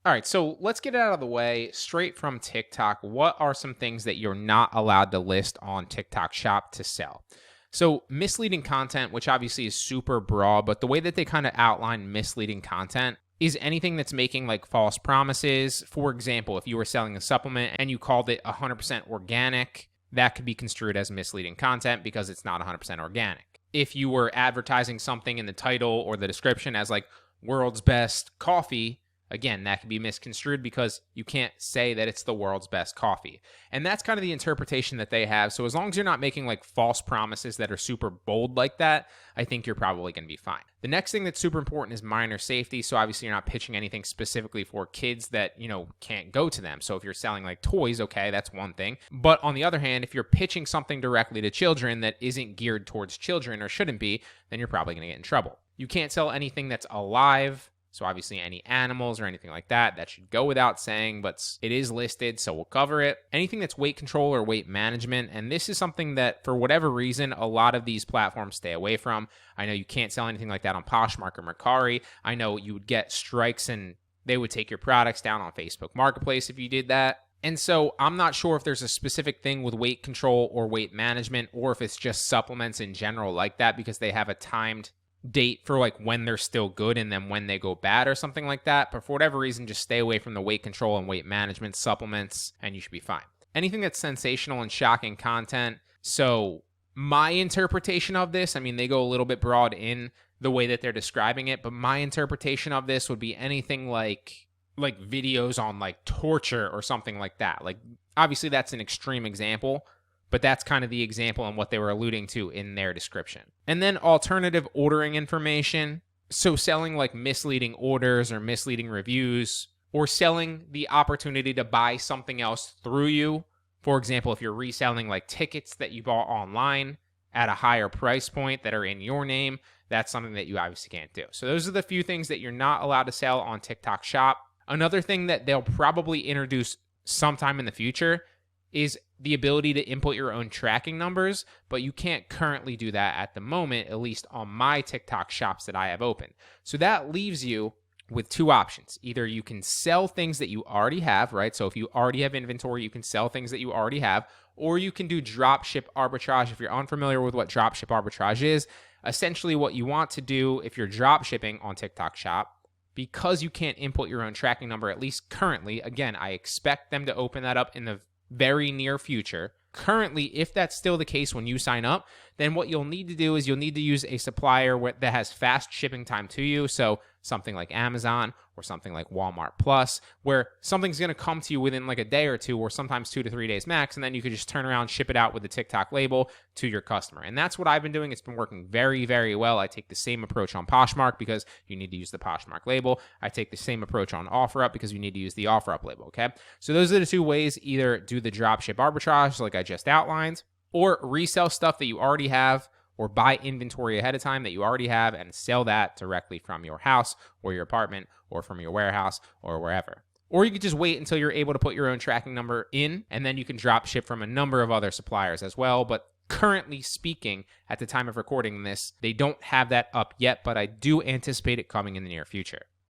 All right, so let's get it out of the way straight from TikTok. What are some things that you're not allowed to list on TikTok Shop to sell? So, misleading content, which obviously is super broad, but the way that they kind of outline misleading content is anything that's making like false promises. For example, if you were selling a supplement and you called it 100% organic, that could be construed as misleading content because it's not 100% organic. If you were advertising something in the title or the description as like world's best coffee, again, that can be misconstrued because you can't say that it's the world's best coffee. And that's kind of the interpretation that they have. So as long as you're not making like false promises that are super bold like that, I think you're probably going to be fine. The next thing that's super important is minor safety. So obviously you're not pitching anything specifically for kids that, can't go to them. So if you're selling like toys, okay, that's one thing. But on the other hand, if you're pitching something directly to children that isn't geared towards children or shouldn't be, then you're probably going to get in trouble. You can't sell anything that's alive. So obviously any animals or anything like that, that should go without saying, but it is listed, so we'll cover it. Anything that's weight control or weight management, and this is something that for whatever reason, a lot of these platforms stay away from. I know you can't sell anything like that on Poshmark or Mercari. I know you would get strikes and they would take your products down on Facebook Marketplace if you did that. And so I'm not sure if there's a specific thing with weight control or weight management, or if it's just supplements in general like that because they have a timed date for like when they're still good and then when they go bad or something like that. But for whatever reason, just stay away from the weight control and weight management supplements and you should be fine. Anything that's sensational and shocking content. So my interpretation of this, they go a little bit broad in the way that they're describing it, but my interpretation of this would be anything like videos on like torture or something like that. Like obviously that's an extreme example, but that's kind of the example and what they were alluding to in their description. And then alternative ordering information. So selling like misleading orders or misleading reviews, or selling the opportunity to buy something else through you. For example, if you're reselling like tickets that you bought online at a higher price point that are in your name, that's something that you obviously can't do. So those are the few things that you're not allowed to sell on TikTok Shop. Another thing that they'll probably introduce sometime in the future is the ability to input your own tracking numbers, but you can't currently do that at the moment, at least on my TikTok shops that I have open. So that leaves you with two options. Either you can sell things that you already have, right? So if you already have inventory, you can sell things that you already have, or you can do dropship arbitrage. If you're unfamiliar with what dropship arbitrage is, essentially what you want to do if you're dropshipping on TikTok Shop, because you can't input your own tracking number, at least currently, again, I expect them to open that up in the very near future. Currently, if that's still the case when you sign up, then what you'll need to do is you'll need to use a supplier that has fast shipping time to you. So something like Amazon or something like Walmart Plus, where something's going to come to you within like a day or two, or sometimes 2 to 3 days max. And then you could just turn around, ship it out with the TikTok label to your customer. And that's what I've been doing. It's been working very, very well. I take the same approach on Poshmark because you need to use the Poshmark label. I take the same approach on OfferUp because you need to use the OfferUp label. Okay. So those are the two ways: either do the dropship arbitrage, like I just outlined, or resell stuff that you already have, or buy inventory ahead of time that you already have and sell that directly from your house or your apartment or from your warehouse or wherever. Or you could just wait until you're able to put your own tracking number in, and then you can drop ship from a number of other suppliers as well. But currently speaking, at the time of recording this, they don't have that up yet, but I do anticipate it coming in the near future.